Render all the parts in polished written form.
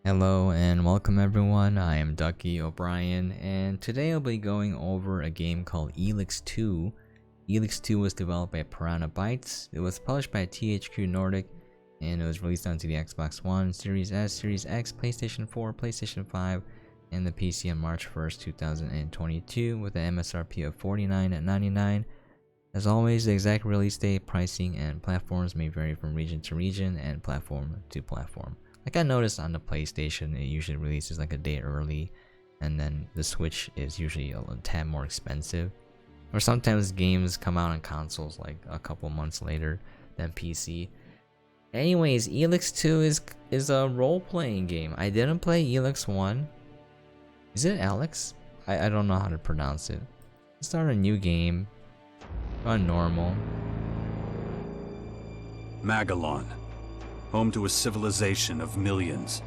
Hello and welcome everyone, I am Ducky Obrien and today I'll be going over a game called Elex II. Elex II was developed by Piranha Bytes, it was published by THQ Nordic, and it was released onto the Xbox One, Series S, Series X, PlayStation 4, PlayStation 5, and the PC on March 1st, 2022 with an MSRP of $49.99. As always, the exact release date, pricing, and platforms may vary from region to region and platform to platform. Like I noticed on the PlayStation, it usually releases like a day early, and then the Switch is usually a tad more expensive. Or sometimes games come out on consoles like a couple months later than PC. Anyways, Elex 2 is a role-playing game. I didn't play Elex 1. Is it Alex? I don't know how to pronounce it. Let's start a new game. On normal. Magalan, home to a civilization of millions.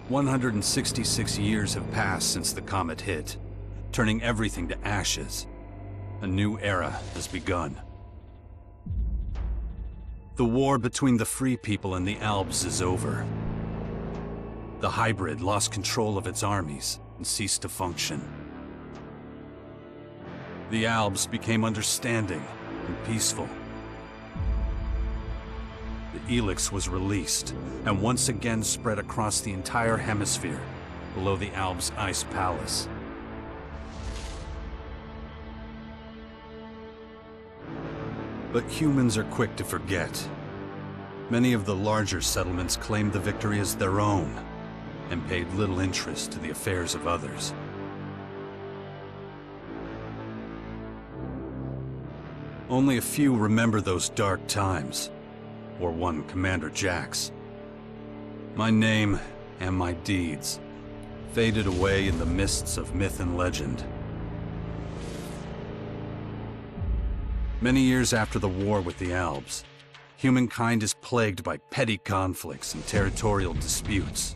166 years have passed since the comet hit, turning everything to ashes. A new era has begun. The war between the free people and the Albs is over. The hybrid lost control of its armies and ceased to function. The Albs became understanding and peaceful. The Elex was released, and once again spread across the entire hemisphere, below the Albs' ice palace. But humans are quick to forget. Many of the larger settlements claimed the victory as their own, and paid little interest to the affairs of others. Only a few remember those dark times, or one Commander Jax. My name and my deeds faded away in the mists of myth and legend. Many years after the war with the Albs, humankind is plagued by petty conflicts and territorial disputes.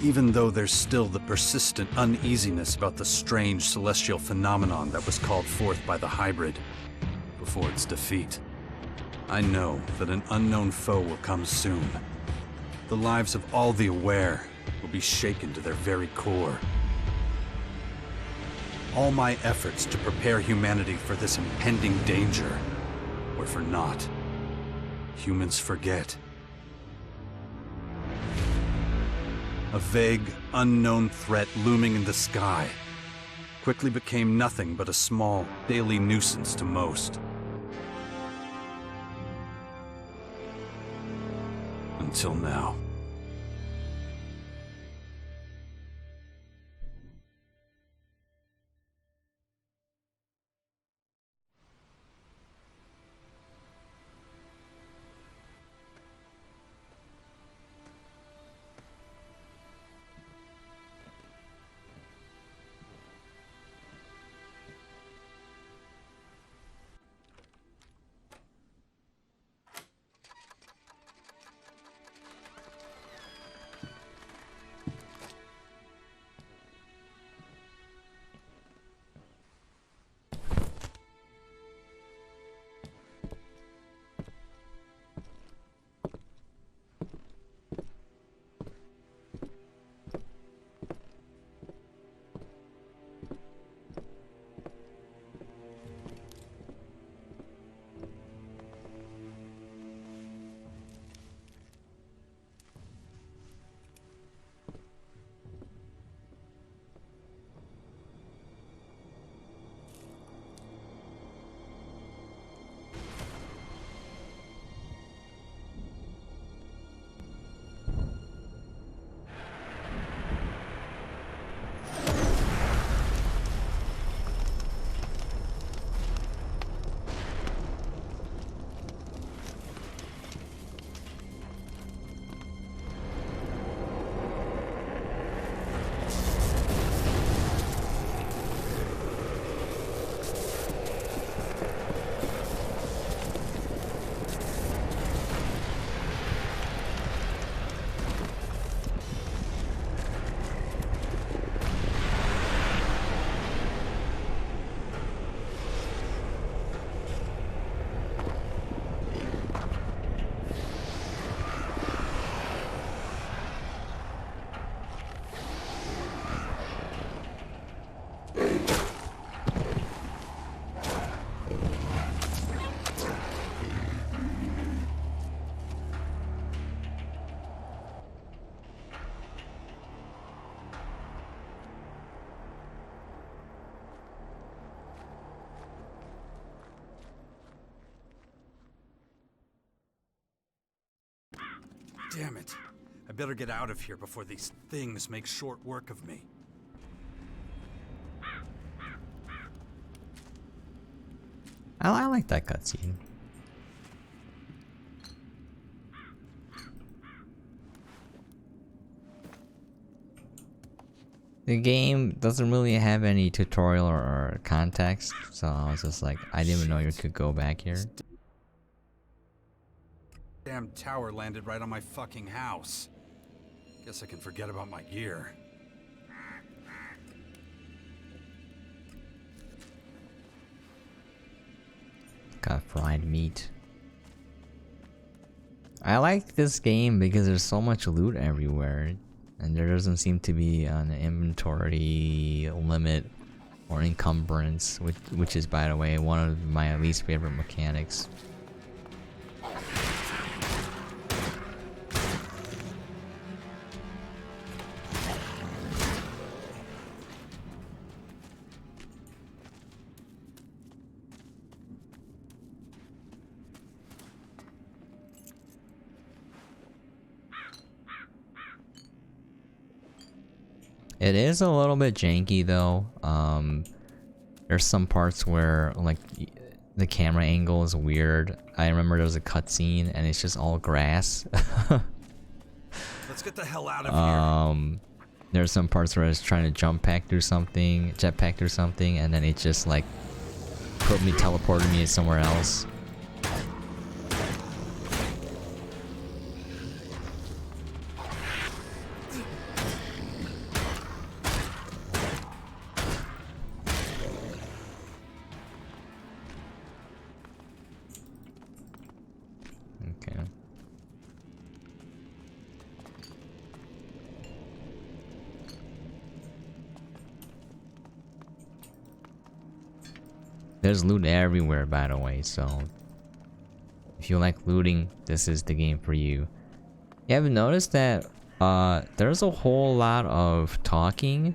Even though there's still the persistent uneasiness about the strange celestial phenomenon that was called forth by the hybrid before its defeat, I know that an unknown foe will come soon. The lives of all the aware will be shaken to their very core. All my efforts to prepare humanity for this impending danger were for naught. Humans forget. A vague, unknown threat looming in the sky quickly became nothing but a small, daily nuisance to most. Until now. Damn it. I better get out of here before these things make short work of me. I like that cutscene. The game doesn't really have any tutorial or context, so I was just like, I didn't even know you could go back here. Damn tower landed right on my fucking house. Guess I can forget about my gear. Got fried meat. I like this game because there's so much loot everywhere. And there doesn't seem to be an inventory limit or encumbrance, which is, by the way, one of my least favorite mechanics. It is a little bit janky though. There's some parts where like the camera angle is weird. I remember there was a cutscene and it's just all grass. Let's get the hell out of here. There's some parts where I was trying to jetpack through something, and then it just like teleported me somewhere else. There's loot everywhere, by the way, so if you like looting, this is the game for you. You haven't noticed that there's a whole lot of talking,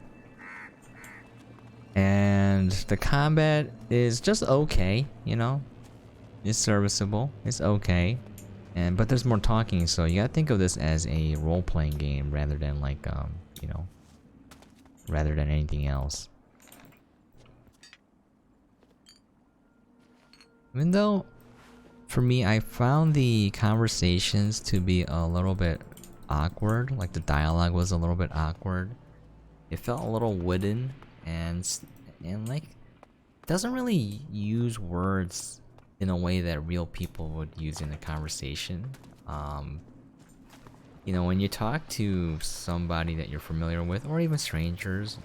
and the combat is just okay, you know? It's serviceable, it's okay. But there's more talking, so you gotta think of this as a role-playing game rather than like, you know, rather than anything else. Even though, for me, I found the conversations to be a little bit awkward, like the dialogue was a little bit awkward. It felt a little wooden, and like, doesn't really use words in a way that real people would use in a conversation. You know, when you talk to somebody that you're familiar with, or even strangers,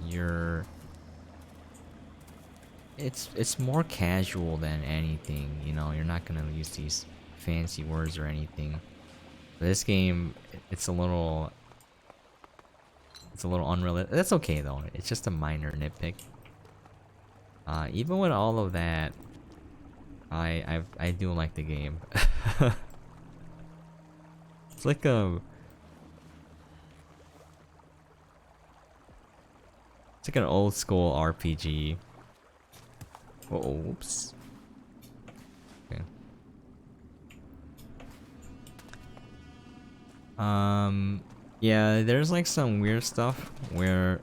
it's more casual than anything, you know. You're not gonna use these fancy words or anything. But this game, it's a little unrealistic. That's okay though. It's just a minor nitpick. Even with all of that, I do like the game. It's like an old school RPG. Oops. Okay. Yeah, there's like some weird stuff where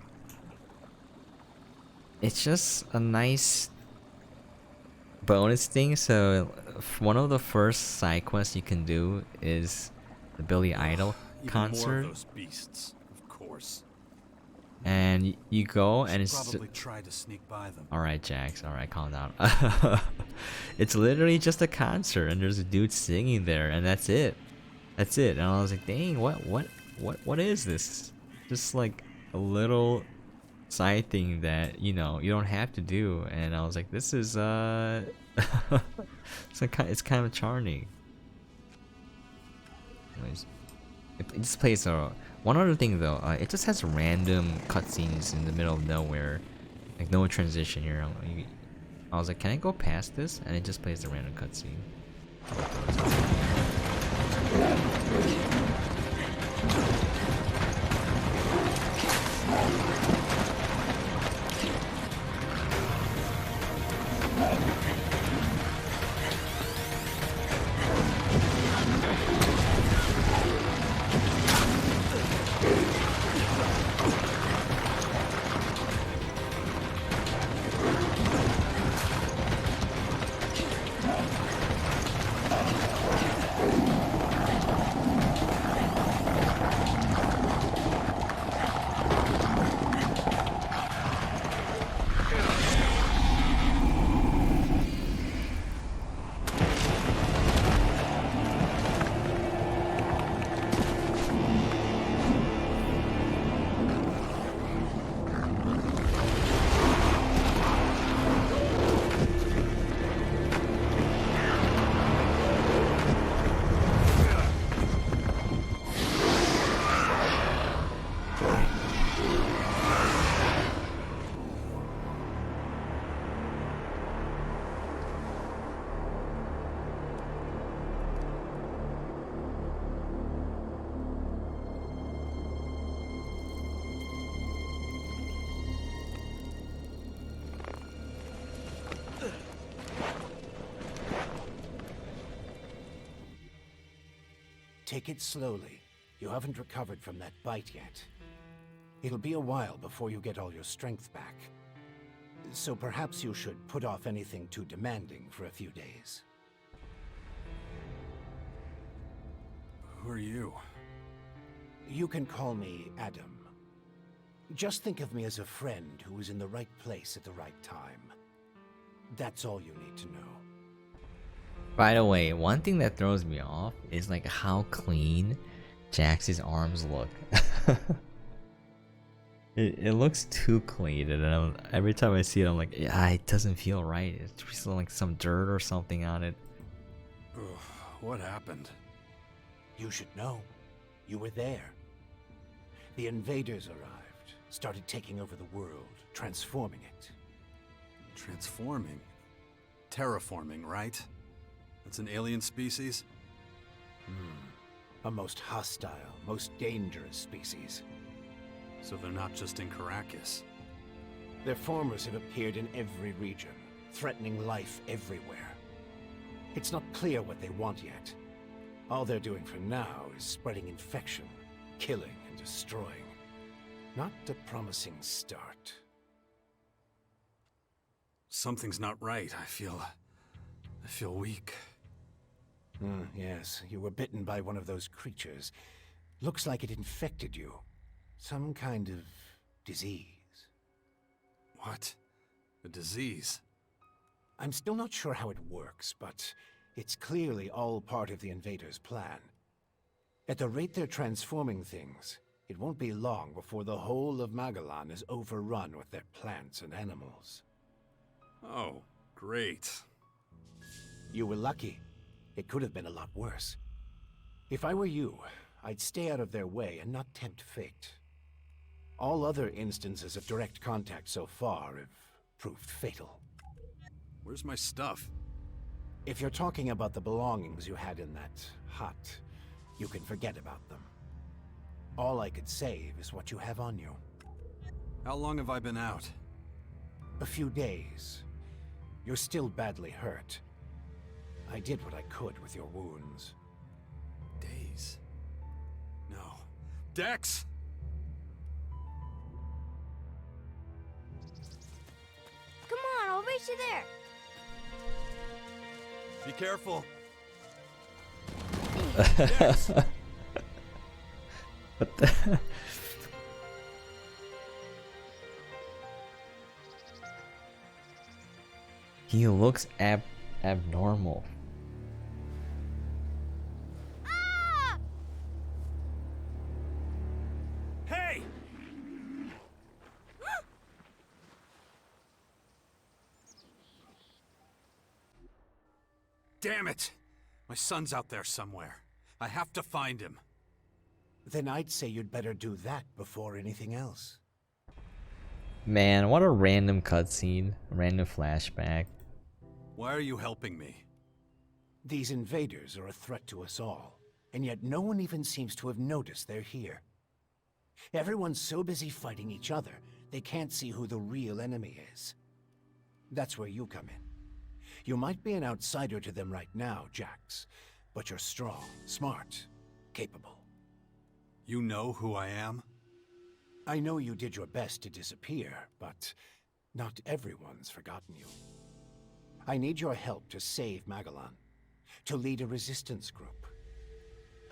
it's just a nice bonus thing. So one of the first side quests you can do is the Billy Idol concert. More of those beasts, of course. And you go and it's probably try to sneak by them. Alright, Jax, alright, calm down. It's literally just a concert and there's a dude singing there and that's it. That's it. And I was like, dang, what is this? Just like a little side thing that, you know, you don't have to do. And I was like, this is it's kind of charming. Anyways, this plays a one other thing though, it just has random cutscenes in the middle of nowhere, like no transition here. I was like, can I go past this? And it just plays the random cutscene. Take it slowly. You haven't recovered from that bite yet. It'll be a while before you get all your strength back. So perhaps you should put off anything too demanding for a few days. Who are you? You can call me Adam. Just think of me as a friend who was in the right place at the right time. That's all you need to know. By the way, one thing that throws me off is like how clean Jax's arms look. It looks too clean, and every time I see it, I'm like, yeah, it doesn't feel right. It's just like some dirt or something on it. Ugh, what happened? You should know. You were there. The invaders arrived, started taking over the world, transforming it. Transforming? Terraforming, right? That's an alien species? A most hostile, most dangerous species. So they're not just in Caracas. Their formers have appeared in every region, threatening life everywhere. It's not clear what they want yet. All they're doing for now is spreading infection, killing and destroying. Not a promising start. Something's not right. I feel weak. Yes, you were bitten by one of those creatures. Looks like it infected you. Some kind of disease. What? A disease? I'm still not sure how it works, but it's clearly all part of the invaders' plan. At the rate they're transforming things, it won't be long before the whole of Magalan is overrun with their plants and animals. Oh, great. You were lucky. It could have been a lot worse. If I were you, I'd stay out of their way and not tempt fate. All other instances of direct contact so far have proved fatal. Where's my stuff? If you're talking about the belongings you had in that hut, you can forget about them. All I could save is what you have on you. How long have I been out? A few days. You're still badly hurt. I did what I could with your wounds. Days? No. Dex! Come on, I'll race you there. Be careful. What the? He looks abnormal. Ah! Hey! Damn it! My son's out there somewhere. I have to find him. Then I'd say you'd better do that before anything else. Man, what a random cutscene, random flashback. Why are you helping me? These invaders are a threat to us all, and yet no one even seems to have noticed they're here. Everyone's so busy fighting each other, they can't see who the real enemy is. That's where you come in. You might be an outsider to them right now, Jax, but you're strong, smart, capable. You know who I am? I know you did your best to disappear, but not everyone's forgotten you. I need your help to save Magalan, to lead a resistance group.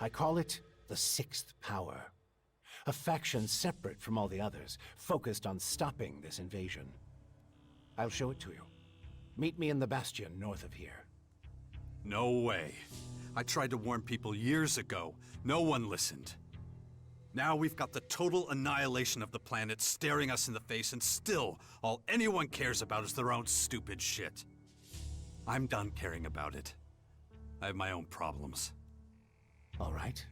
I call it the Sixth Power, a faction separate from all the others, focused on stopping this invasion. I'll show it to you. Meet me in the Bastion north of here. No way. I tried to warn people years ago. No one listened. Now we've got the total annihilation of the planet staring us in the face, and still, all anyone cares about is their own stupid shit. I'm done caring about it. I have my own problems. All right.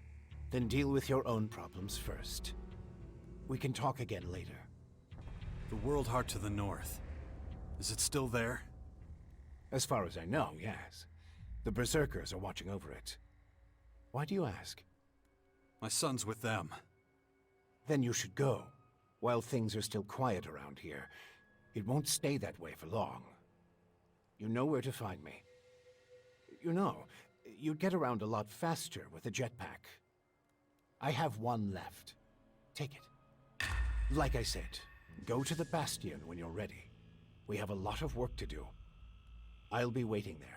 Then deal with your own problems first. We can talk again later. The World Heart to the north. Is it still there? As far as I know, yes. The Berserkers are watching over it. Why do you ask? My son's with them. Then you should go, while things are still quiet around here. It won't stay that way for long. You know where to find me. You know, you'd get around a lot faster with a jetpack. I have one left. Take it. Like I said, go to the Bastion when you're ready. We have a lot of work to do. I'll be waiting there.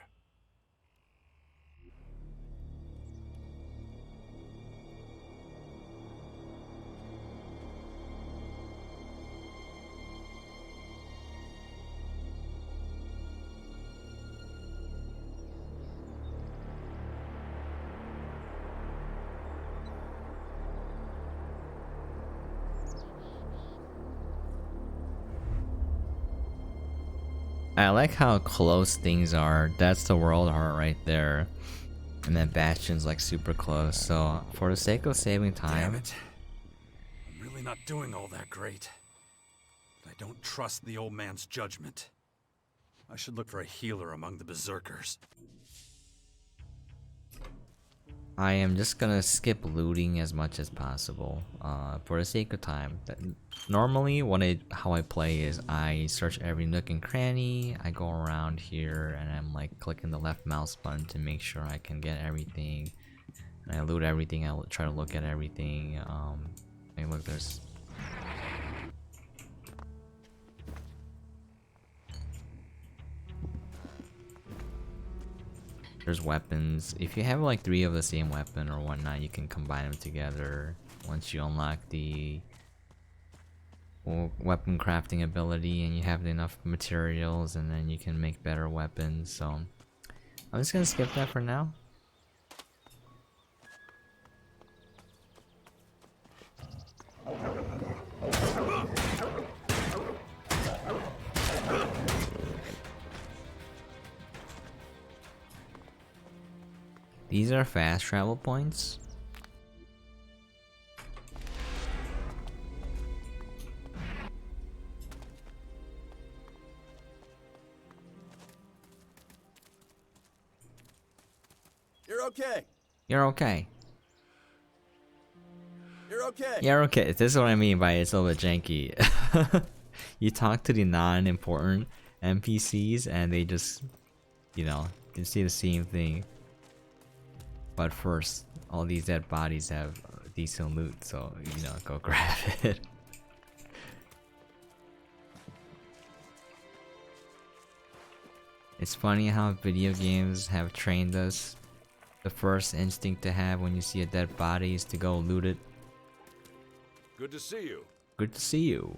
I like how close things are. That's the world heart right there. And then Bastion's like super close. So for the sake of saving time. Damn it. I'm really not doing all that great. But I don't trust the old man's judgment. I should look for a healer among the berserkers. I am just gonna skip looting as much as possible for the sake of time. Normally, how I play is I search every nook and cranny. I go around here and I'm like clicking the left mouse button to make sure I can get everything. And I loot everything. I try to look at everything. Hey, look, there's weapons. If you have like 3 of the same weapon or whatnot, you can combine them together once you unlock the weapon crafting ability and you have enough materials, and then you can make better weapons. So I'm just gonna skip that for now. These are fast travel points. You're okay. You're okay. You're okay. You're okay. This is what I mean by it's a little bit janky. You talk to the non-important NPCs and they just, you know, you see the same thing. But first, all these dead bodies have decent loot, so, you know, go grab it. It's funny how video games have trained us. The first instinct to have when you see a dead body is to go loot it. Good to see you. Good to see you.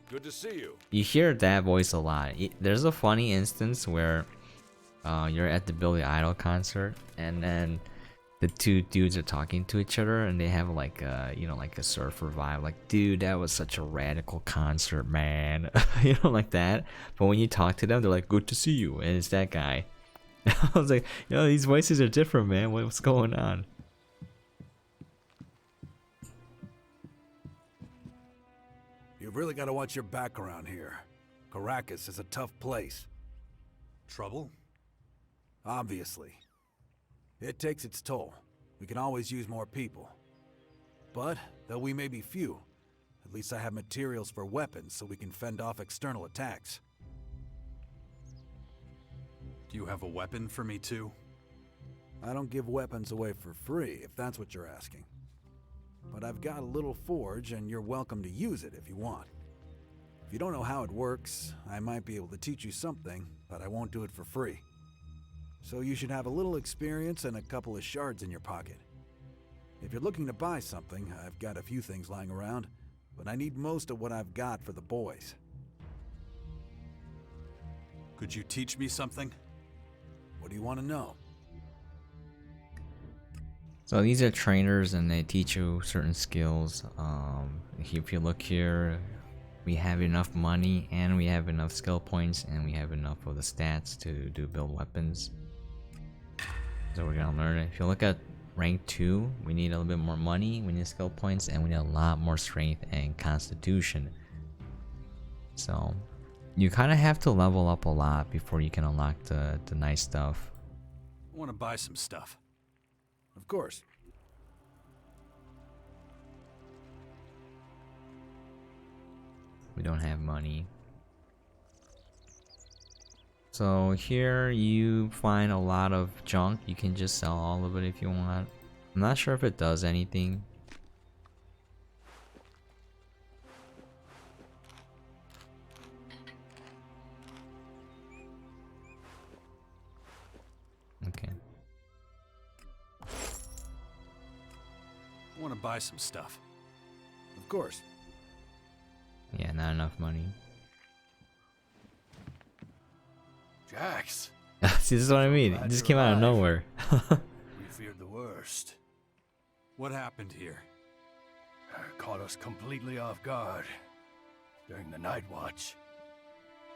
Good to see you. You hear that voice a lot. There's a funny instance where you're at the Billy Idol concert and then the 2 dudes are talking to each other and they have like a, you know, like a surfer vibe, like, dude, that was such a radical concert, man. You know, like that. But when you talk to them, they're like, good to see you, and it's that guy. I was like, you know, these voices are different, man. What's going on? You've really got to watch your back around here. Caracas is a tough place. Trouble? Obviously. It takes its toll. We can always use more people. But, though we may be few, at least I have materials for weapons so we can fend off external attacks. Do you have a weapon for me too? I don't give weapons away for free, if that's what you're asking. But I've got a little forge, and you're welcome to use it if you want. If you don't know how it works, I might be able to teach you something, but I won't do it for free. So you should have a little experience and a couple of shards in your pocket. If you're looking to buy something, I've got a few things lying around, but I need most of what I've got for the boys. Could you teach me something? What do you want to know? So these are trainers and they teach you certain skills. If you look here, we have enough money and we have enough skill points and we have enough of the stats to build weapons. So we're gonna learn it. If you look at rank 2, we need a little bit more money, we need skill points, and we need a lot more strength and constitution. So you kind of have to level up a lot before you can unlock the nice stuff. I want to buy some stuff. Of course. We don't have money. So here you find a lot of junk. You can just sell all of it if you want. I'm not sure if it does anything. Okay. I want to buy some stuff. Of course. Yeah, not enough money. Jax, See, this is what I mean. It glad just you're came out of alive. nowhere. we feared the worst. What happened here? Caught us completely off guard during the night watch.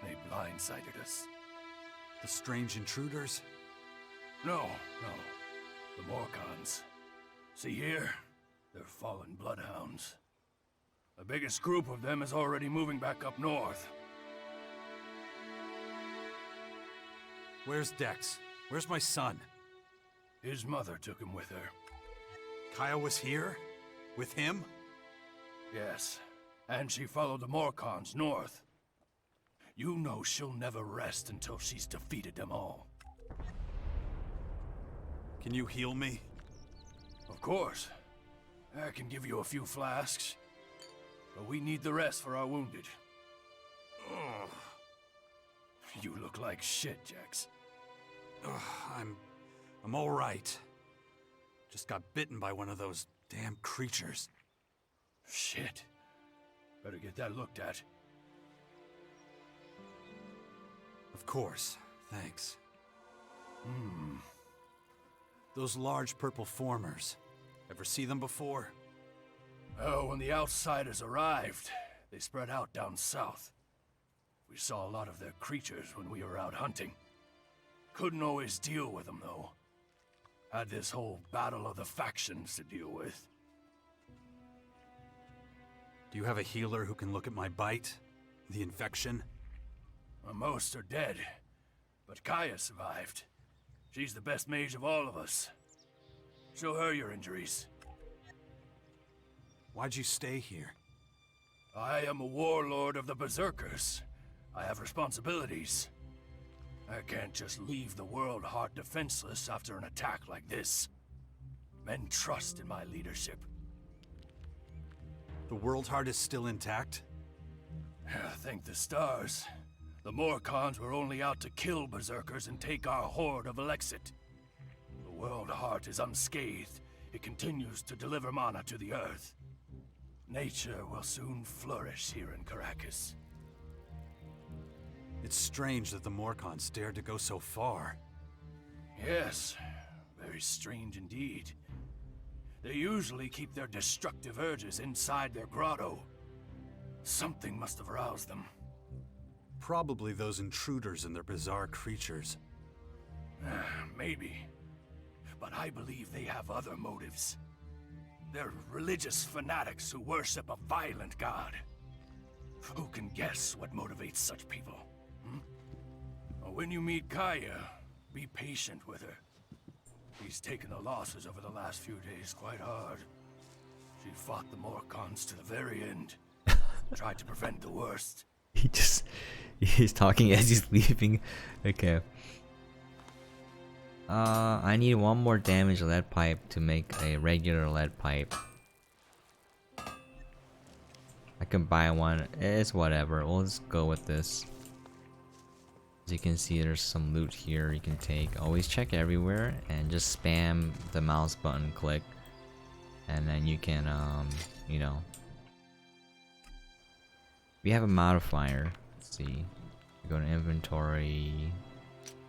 They blindsided us. The strange intruders? No. The Morcons. See here? They're fallen bloodhounds. The biggest group of them is already moving back up north. Where's Dex? Where's my son? His mother took him with her. Kaya was here? With him? Yes, and she followed the Morcons north. You know she'll never rest until she's defeated them all. Can you heal me? Of course. I can give you a few flasks, but we need the rest for our wounded. Ugh. You look like shit, Jax. Ugh, I'm all right. Just got bitten by one of those damn creatures. Shit. Better get that looked at. Of course. Thanks. Those large purple formers. Ever see them before? Oh, when the outsiders arrived, they spread out down south. We saw a lot of their creatures when we were out hunting. Couldn't always deal with them, though. Had this whole battle of the factions to deal with. Do you have a healer who can look at my bite? The infection? Most are dead, but Kaya survived. She's the best mage of all of us. Show her your injuries. Why'd you stay here? I am a warlord of the Berserkers. I have responsibilities. I can't just leave the world heart defenseless after an attack like this. Men trust in my leadership. The World Heart is still intact? Thank the stars. The Morcons were only out to kill Berserkers and take our horde of Elex II. The World Heart is unscathed. It continues to deliver mana to the earth. Nature will soon flourish here in Caracas. It's strange that the Morcons dared to go so far. Yes, very strange indeed. They usually keep their destructive urges inside their grotto. Something must have roused them. Probably those intruders and their bizarre creatures. Maybe. But I believe they have other motives. They're religious fanatics who worship a violent god. Who can guess what motivates such people? When you meet Kaya, be patient with her. She's taken the losses over the last few days quite hard. She fought the Morcons to the very end. Tried to prevent the worst. He's talking as he's leaving. Okay. I need one more damage lead pipe to make a regular lead pipe. I can buy one. It's whatever. We'll just go with this. As you can see, there's some loot here you can take. Always check everywhere and just spam the mouse button click, and then you can you know, we have a modifier. Let's see. You go to inventory. You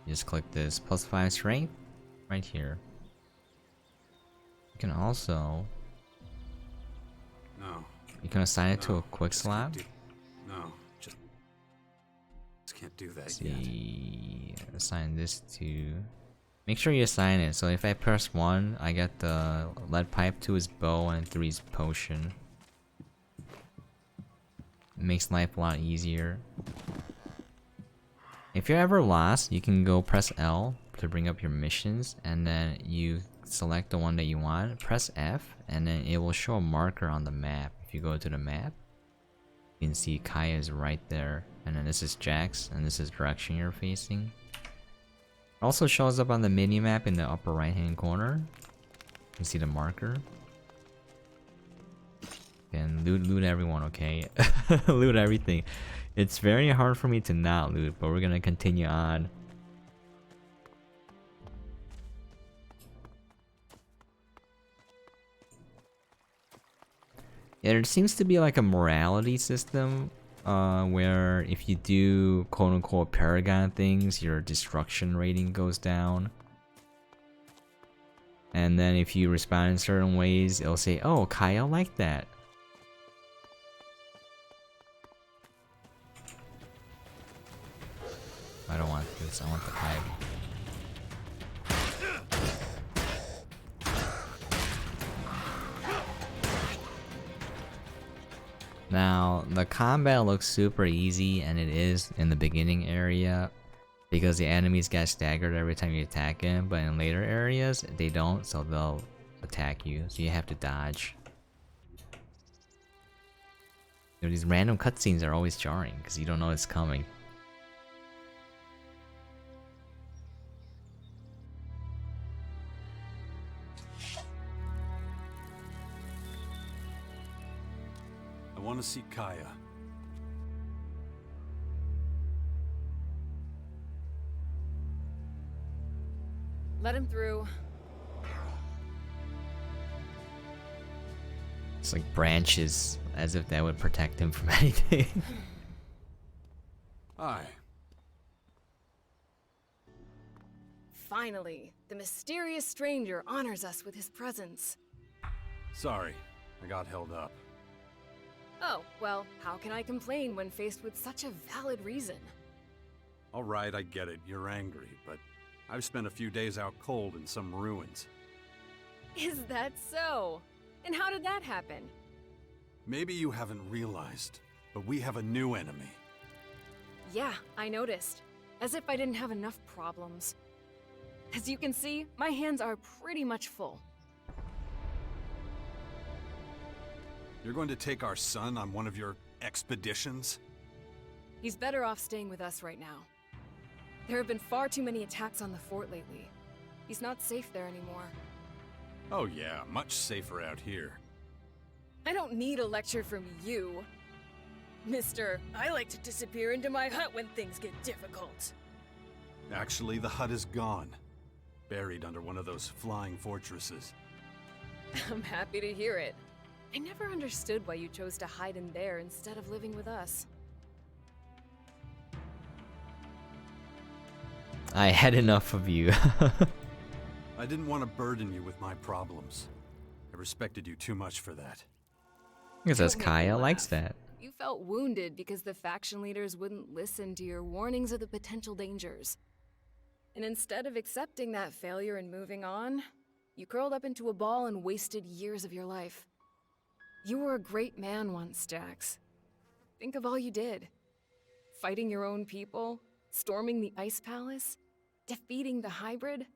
just click this +5 strength right here. You can also you can assign it to a quick slap. No, just can't do that. See, assign this to. Make sure you assign it. So if I press 1, I get the lead pipe, 2 is bow, and 3 is potion. It makes life a lot easier. If you're ever lost, you can go press L to bring up your missions, and then you select the one that you want. Press F, and then it will show a marker on the map. If you go to the map, you can see Kaya is right there, And then this is Jax, and this is direction you're facing. Also shows up on the mini-map in the upper right-hand corner. You can see the marker. And loot everyone, okay? Loot everything. It's very hard for me to not loot, but we're gonna continue on. Yeah, there seems to be like a morality system where if you do quote-unquote Paragon things, your destruction rating goes down. And then if you respond in certain ways, it'll say, oh, Kyle liked that. I don't want this, I want the hive. Now, the combat looks super easy, and it is in the beginning area because the enemies get staggered every time you attack them, but in later areas, they don't, so they'll attack you, so you have to dodge. You know, these random cutscenes are always jarring because you don't know it's coming. I want to see Kaya. Let him through. It's like branches, as if that would protect him from anything. Hi. Finally, the mysterious stranger honors us with his presence. Sorry, I got held up. Oh, well, how can I complain when faced with such a valid reason? All right, I get it. You're angry, but I've spent a few days out cold in some ruins. Is that so? And how did that happen? Maybe you haven't realized, but we have a new enemy. Yeah, I noticed. As if I didn't have enough problems. As you can see, my hands are pretty much full. You're going to take our son on one of your expeditions? He's better off staying with us right now. There have been far too many attacks on the fort lately. He's not safe there anymore. Oh yeah, much safer out here. I don't need a lecture from you. Mister, I like to disappear into my hut when things get difficult. Actually, the hut is gone. Buried under one of those flying fortresses. I'm happy to hear it. I never understood why you chose to hide in there instead of living with us. I had enough of you. I didn't want to burden you with my problems. I respected you too much for that. Because as Don't make me Kaya laugh. likes that. You felt wounded because the faction leaders wouldn't listen to your warnings of the potential dangers. And instead of accepting that failure and moving on, you curled up into a ball and wasted years of your life. You were a great man once, Jax. Think of all you did. Fighting your own people, storming the Ice Palace, defeating the hybrid.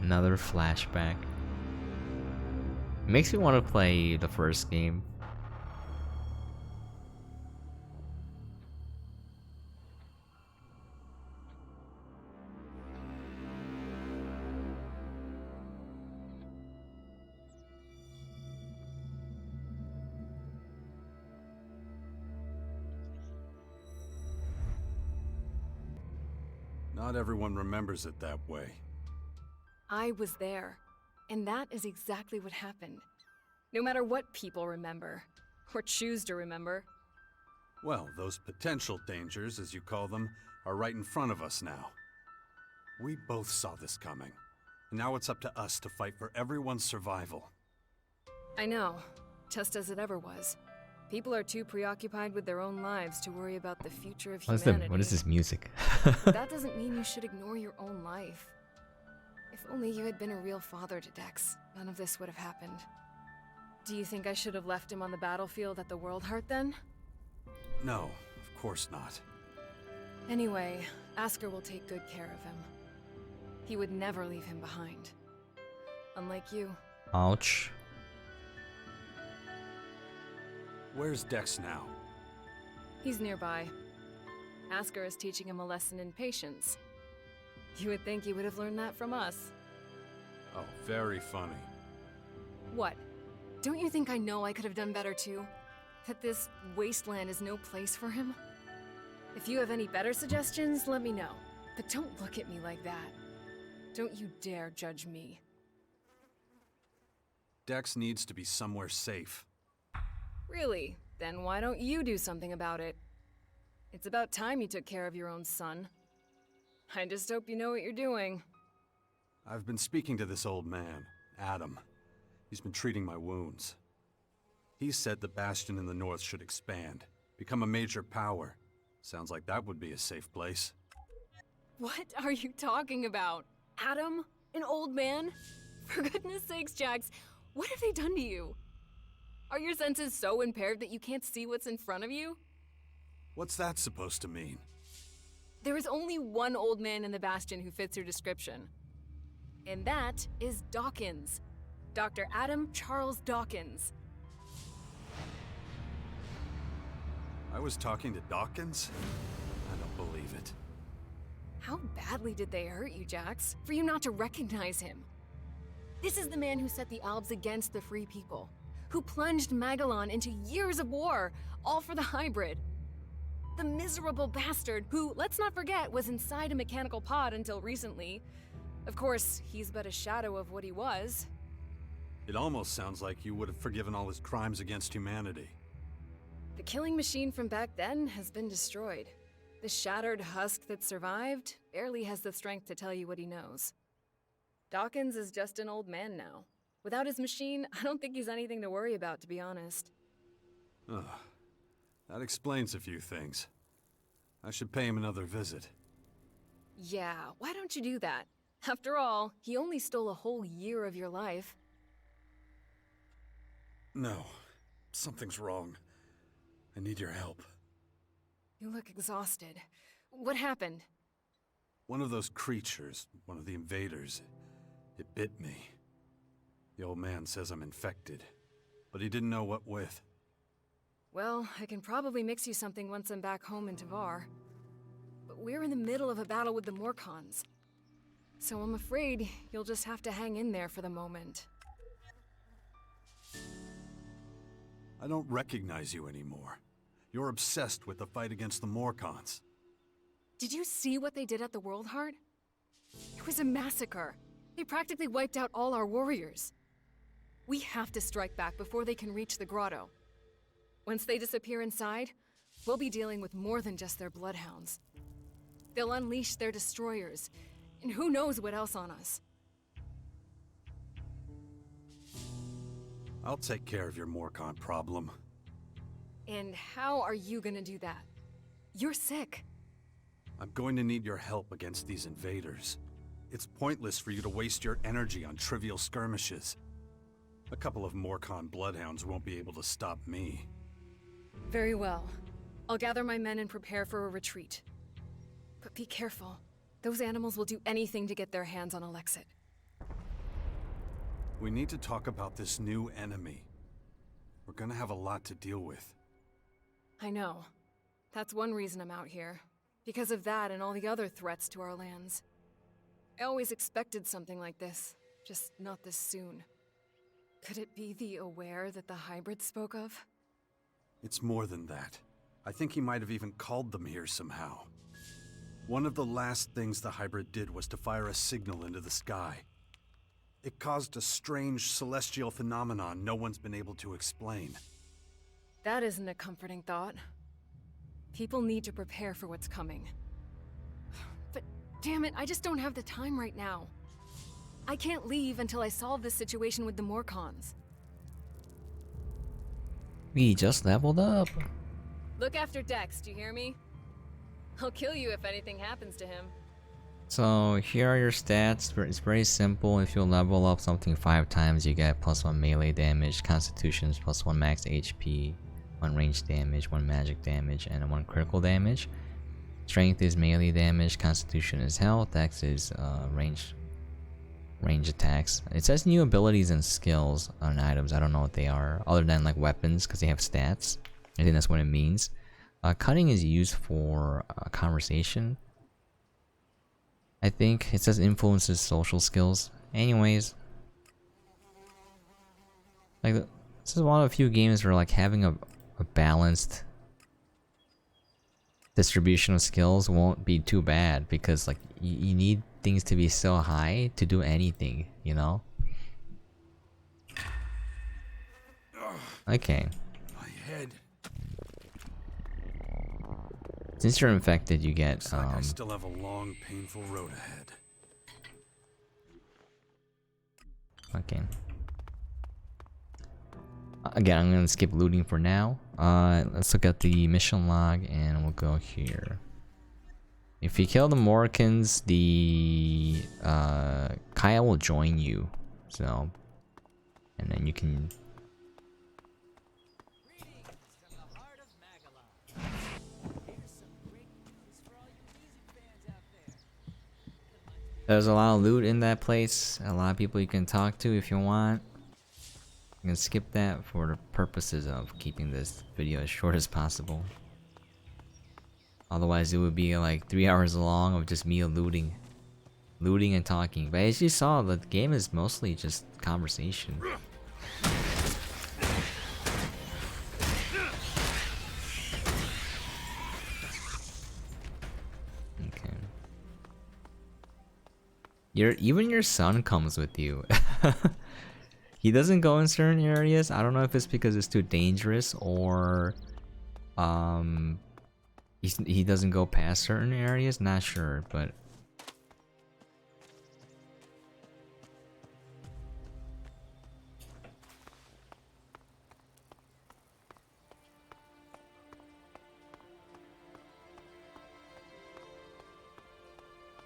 Another flashback. Makes me want to play the first game. Not everyone remembers it that way. I was there, and that is exactly what happened. No matter what people remember, or choose to remember. Well, those potential dangers, as you call them, are right in front of us now. We both saw this coming. And now it's up to us to fight for everyone's survival. I know, just as it ever was. People are too preoccupied with their own lives to worry about the future of humanity. What is this music? That doesn't mean you should ignore your own life. If only you had been a real father to Dex, none of this would have happened. Do you think I should have left him on the battlefield at the World Heart then? No, of course not. Anyway, Asker will take good care of him. He would never leave him behind. Unlike you. Ouch. Where's Dex now? He's nearby. Asker is teaching him a lesson in patience. You would think he would have learned that from us. Oh, very funny. What? Don't you think I know I could have done better too? That this wasteland is no place for him? If you have any better suggestions, let me know. But don't look at me like that. Don't you dare judge me. Dex needs to be somewhere safe. Really? Then why don't you do something about it? It's about time you took care of your own son. I just hope you know what you're doing. I've been speaking to this old man, Adam. He's been treating my wounds. He said the Bastion in the north should expand, become a major power. Sounds like that would be a safe place. What are you talking about? Adam? An old man? For goodness sakes, Jax, what have they done to you? Are your senses so impaired that you can't see what's in front of you? What's that supposed to mean? There is only one old man in the Bastion who fits your description. And that is Dawkins. Dr. Adam Charles Dawkins. I was talking to Dawkins? I don't believe it. How badly did they hurt you, Jax, for you not to recognize him? This is the man who set the Albs against the Free People, who plunged Magalan into years of war, all for the hybrid. The miserable bastard who, let's not forget, was inside a mechanical pod until recently. Of course, he's but a shadow of what he was. It almost sounds like you would have forgiven all his crimes against humanity. The killing machine from back then has been destroyed. The shattered husk that survived barely has the strength to tell you what he knows. Dawkins is just an old man now. Without his machine, I don't think he's anything to worry about, to be honest. Ugh. That explains a few things. I should pay him another visit. Yeah, why don't you do that? After all, he only stole a whole year of your life. No. Something's wrong. I need your help. You look exhausted. What happened? One of those creatures, one of the invaders, it bit me. The old man says I'm infected, but he didn't know what with. Well, I can probably mix you something once I'm back home in Tavar. But we're in the middle of a battle with the Morcons. So I'm afraid you'll just have to hang in there for the moment. I don't recognize you anymore. You're obsessed with the fight against the Morcons. Did you see what they did at the World Heart? It was a massacre. They practically wiped out all our warriors. We have to strike back before they can reach the grotto. Once they disappear inside, we'll be dealing with more than just their bloodhounds. They'll unleash their destroyers, and who knows what else on us. I'll take care of your Morcon problem. And how are you gonna do that? You're sick. I'm going to need your help against these invaders. It's pointless for you to waste your energy on trivial skirmishes. A couple of Morcon bloodhounds won't be able to stop me. Very well. I'll gather my men and prepare for a retreat. But be careful. Those animals will do anything to get their hands on Alexit. We need to talk about this new enemy. We're gonna have a lot to deal with. I know. That's one reason I'm out here. Because of that and all the other threats to our lands. I always expected something like this, just not this soon. Could it be the Aware that the hybrid spoke of? It's more than that. I think he might have even called them here somehow. One of the last things the hybrid did was to fire a signal into the sky. It caused a strange celestial phenomenon no one's been able to explain. That isn't a comforting thought. People need to prepare for what's coming. But damn it, I just don't have the time right now. I can't leave until I solve this situation with the Morcons. We just leveled up. Look after Dex, do you hear me? I'll kill you if anything happens to him. So here are your stats. It's very simple. If you level up something 5 times, you get +1 melee damage, constitutions +1 max HP, 1 range damage, 1 magic damage, and 1 critical damage. Strength is melee damage, Constitution is health, Dex is range attacks. It says new abilities and skills on items. I don't know what they are, other than like weapons, because they have stats. I think that's what it means. Cutting is used for conversation. I think it says influences social skills. Anyways, like this is one of the few games where like having a balanced distribution of skills won't be too bad, because like you need things to be so high to do anything, you know? Okay. My head. Since you're infected, you get Looks like I still have a long, painful road ahead. okay. Again, I'm gonna skip looting for now. Let's look at the mission log and we'll go here. If you kill the Morricans, the Kaya will join you. So, and then you can. There's a lot of loot in that place. A lot of people you can talk to if you want. You can skip that for the purposes of keeping this video as short as possible. Otherwise, it would be like 3 hours long of just me looting and talking. But as you saw, the game is mostly just conversation. Okay. Even your son comes with you. He doesn't go in certain areas. I don't know if it's because it's too dangerous or he doesn't go past certain areas. Not sure, but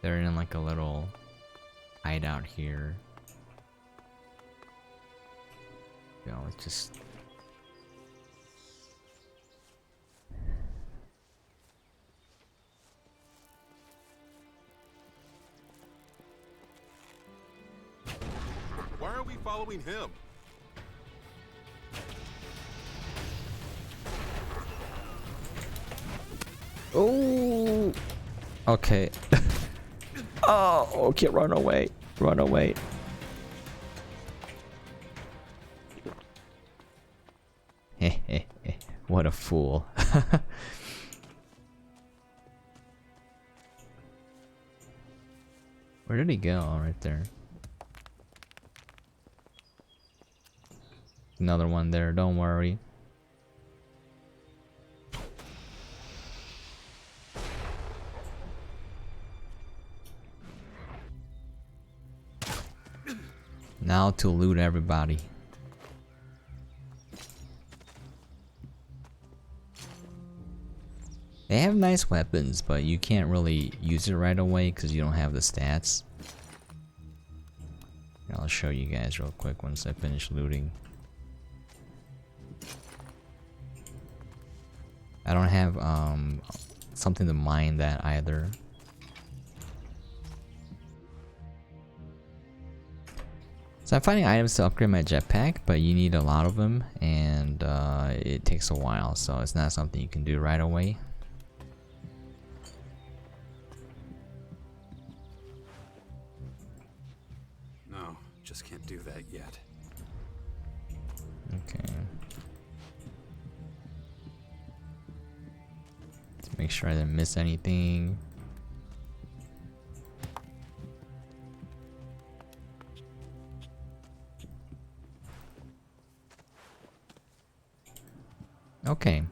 they're in like a little hideout here. You know, it's just why are we following him? oh, okay. Oh, okay, run away, run away. What a fool. Where did he go? Oh, right there. Another one there, don't worry. Now to loot everybody. They have nice weapons, but you can't really use it right away because you don't have the stats. I'll show you guys real quick once I finish looting. I don't have something to mine that either. So I'm finding items to upgrade my jetpack, but you need a lot of them, and it takes a while, so it's not something you can do right away. No, just can't do that yet. Okay. Let's make sure I didn't miss anything. Okay.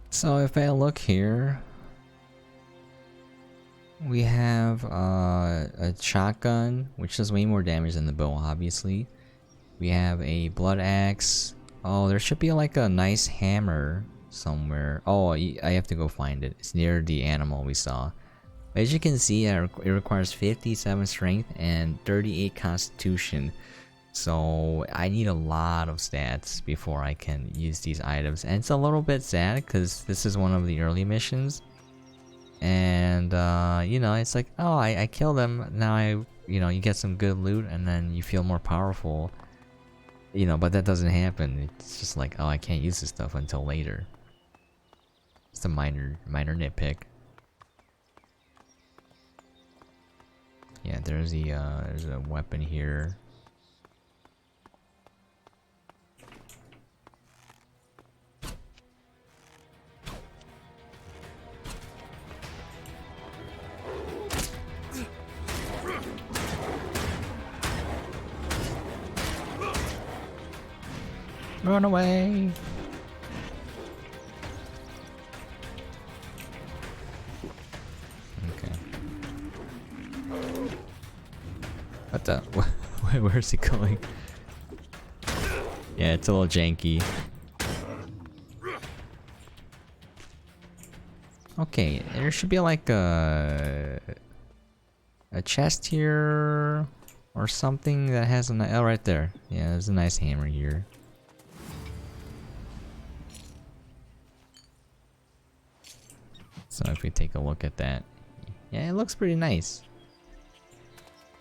So if I look here, we have a shotgun, which does way more damage than the bow, obviously. We have a blood axe. Oh, there should be like a nice hammer somewhere. Oh, I have to go find it. It's near the animal we saw. As you can see, it requires 57 strength and 38 constitution. So I need a lot of stats before I can use these items, and it's a little bit sad because this is one of the early missions, and you know, it's like, oh, I killed them, now you know, you get some good loot and then you feel more powerful, you know, but that doesn't happen. It's just like, oh, I can't use this stuff until later. It's a minor nitpick. Yeah, there's a weapon here. Run away! Okay. What the? Where's he going? Yeah, it's a little janky. Okay, there should be like a chest here or something that has a oh, right there. Yeah, there's a nice hammer here. So if we take a look at that, yeah, it looks pretty nice.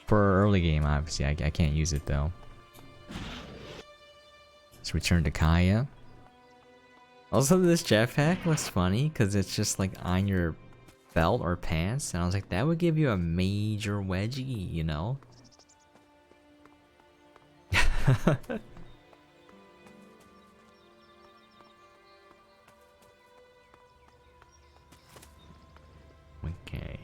For early game, obviously, I can't use it though. Let's return to Kaya. Also, this jetpack looks funny because it's just like on your belt or pants, and I was like, that would give you a major wedgie, you know? Okay.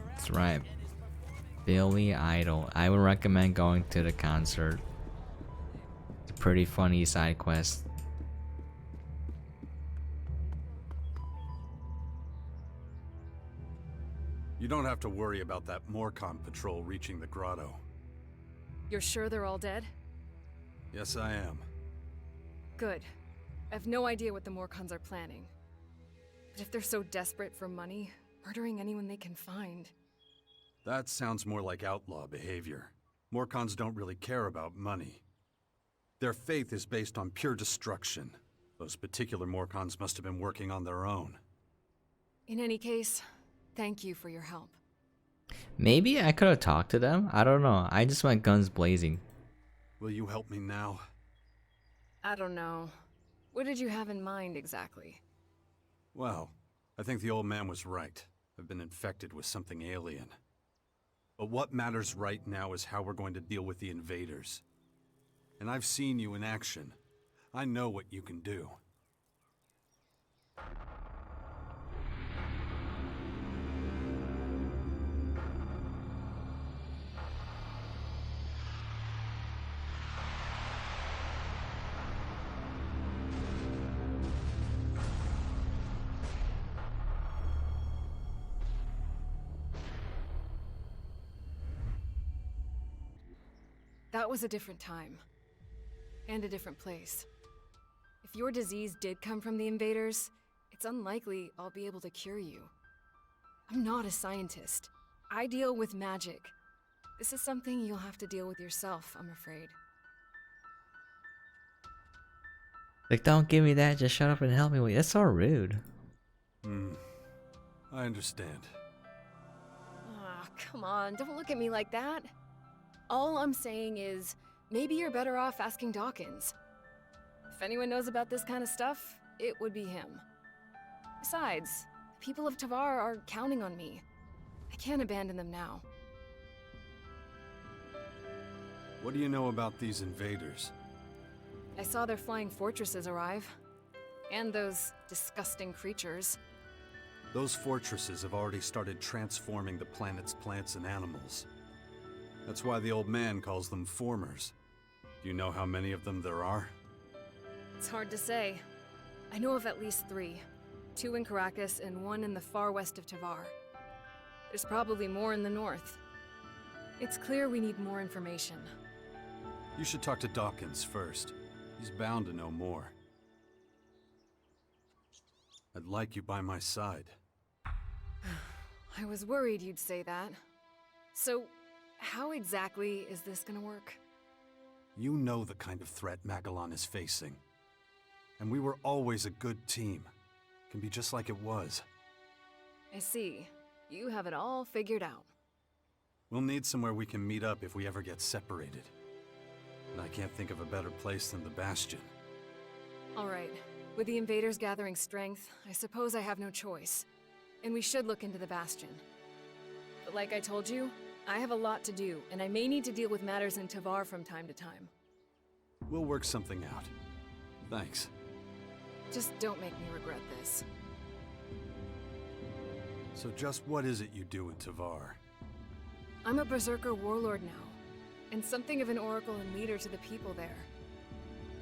That's right. Billy Idol. I would recommend going to the concert. It's a pretty funny side quest. You don't have to worry about that Morcon patrol reaching the grotto. You're sure they're all dead? Yes, I am. Good. I have no idea what the Morcons are planning. But if they're so desperate for money, murdering anyone they can find... That sounds more like outlaw behavior. Morcons don't really care about money. Their faith is based on pure destruction. Those particular Morcons must have been working on their own. In any case, thank you for your help. Maybe I could have talked to them. I don't know. I just went guns blazing. Will you help me now? I don't know. What did you have in mind exactly? Well, I think the old man was right. I've been infected with something alien. But what matters right now is how we're going to deal with the invaders. And I've seen you in action. I know what you can do. That was a different time. And a different place. If your disease did come from the invaders, it's unlikely I'll be able to cure you. I'm not a scientist. I deal with magic. This is something you'll have to deal with yourself, I'm afraid. Like, don't give me that, just shut up and help me. Wait, that's so rude. I understand. Ah, come on, don't look at me like that. All I'm saying is, maybe you're better off asking Dawkins. If anyone knows about this kind of stuff, it would be him. Besides, the people of Tavar are counting on me. I can't abandon them now. What do you know about these invaders? I saw their flying fortresses arrive. And those disgusting creatures. Those fortresses have already started transforming the planet's plants and animals. That's why the old man calls them formers. Do you know how many of them there are? It's hard to say. I know of at least 3. 2 in Caracas and 1 in the far west of Tavar. There's probably more in the north. It's clear we need more information. You should talk to Dawkins first. He's bound to know more. I'd like you by my side. I was worried you'd say that. So, how exactly is this gonna work? You know the kind of threat Magalan is facing. And we were always a good team. Can be just like it was. I see. You have it all figured out. We'll need somewhere we can meet up if we ever get separated. And I can't think of a better place than the Bastion. Alright. With the invaders gathering strength, I suppose I have no choice. And we should look into the Bastion. But like I told you, I have a lot to do, and I may need to deal with matters in Tavar from time to time. We'll work something out. Thanks. Just don't make me regret this. So just what is it you do in Tavar? I'm a Berserker warlord now, and something of an oracle and leader to the people there.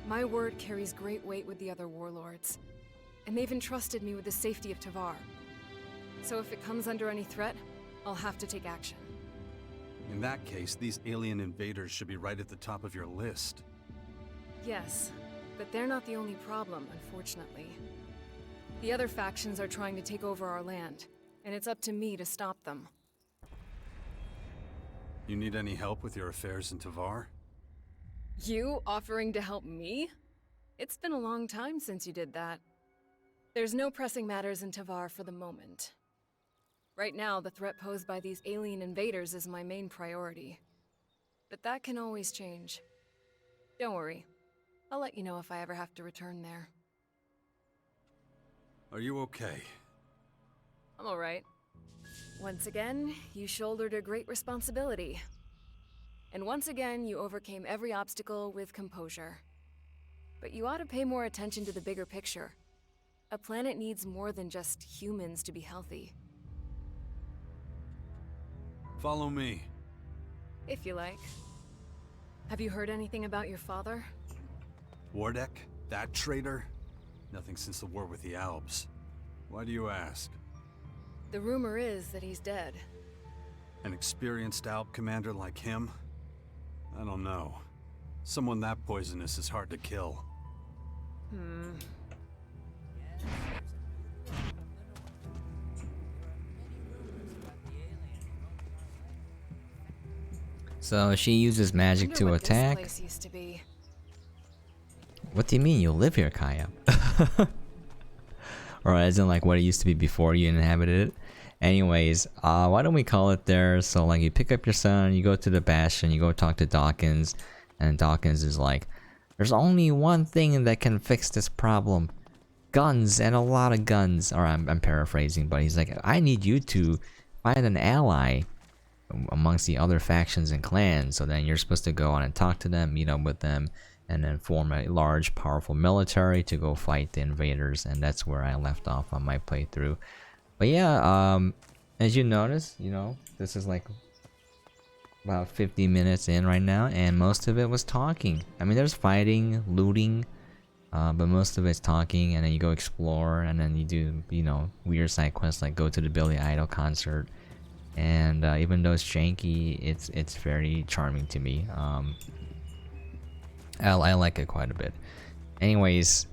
My word carries great weight with the other warlords, and they've entrusted me with the safety of Tavar. So if it comes under any threat, I'll have to take action. In that case, these alien invaders should be right at the top of your list. Yes, but they're not the only problem, unfortunately. The other factions are trying to take over our land, and it's up to me to stop them. You need any help with your affairs in Tavar? You offering to help me? It's been a long time since you did that. There's no pressing matters in Tavar for the moment. Right now, the threat posed by these alien invaders is my main priority. But that can always change. Don't worry. I'll let you know if I ever have to return there. Are you okay? I'm alright. Once again, you shouldered a great responsibility. And once again, you overcame every obstacle with composure. But you ought to pay more attention to the bigger picture. A planet needs more than just humans to be healthy. Follow me. If you like. Have you heard anything about your father? Nordic? That traitor? Nothing since the war with the Alps. Why do you ask? The rumor is that he's dead. An experienced Alp commander like him? I don't know. Someone that poisonous is hard to kill. So she uses magic Wonder to what attack. This place used to be. What do you mean you live here, Kaya? Or as in like what it used to be before you inhabited it? Anyways, why don't we call it there? So like you pick up your son, you go to the Bastion, you go talk to Dawkins, and Dawkins is like, there's only one thing that can fix this problem. Guns, and a lot of guns. Or I'm paraphrasing, but he's like, I need you to find an ally amongst the other factions and clans. So then you're supposed to go on and talk to them, meet up with them, and then form a large, powerful military to go fight the invaders. And that's where I left off on my playthrough. But yeah, as you notice, you know, this is like about 50 minutes in right now, and most of it was talking. I mean, there's fighting, looting, but most of it's talking, and then you go explore, and then you do, you know, weird side quests like go to the Billy Idol concert. And even though it's janky, it's very charming to me. I like it quite a bit. Anyways,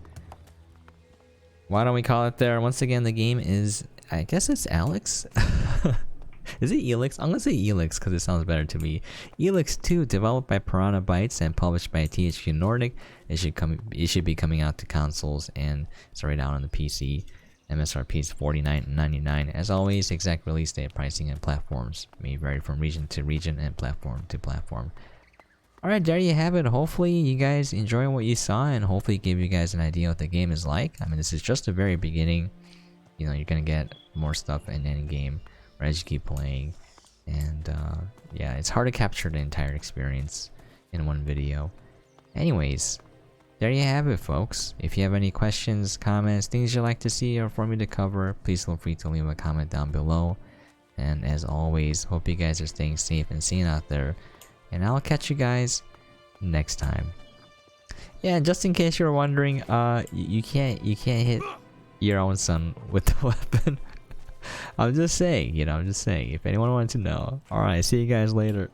why don't we call it there? Once again, the game is, I guess it's Elex. Is it Elex? I'm gonna say Elex because it sounds better to me. Elex 2, developed by Piranha Bytes and published by THQ Nordic. It should be coming out to consoles and it's already out on the PC. MSRP is $49.99. As always, exact release date, pricing, and platforms may vary from region to region and platform to platform. Alright, there you have it. Hopefully you guys enjoy what you saw, and hopefully it gave you guys an idea what the game is like. I mean, this is just the very beginning. You know, you're gonna get more stuff in any game as you keep playing. And yeah, it's hard to capture the entire experience in one video. Anyways, there you have it, folks. If you have any questions, comments, things you'd like to see or for me to cover, please feel free to leave a comment down below. And as always, hope you guys are staying safe and sane out there. And I'll catch you guys next time. Yeah, just in case you're wondering, you can't hit your own son with the weapon. I'm just saying, you know, I'm just saying. If anyone wanted to know. Alright, see you guys later.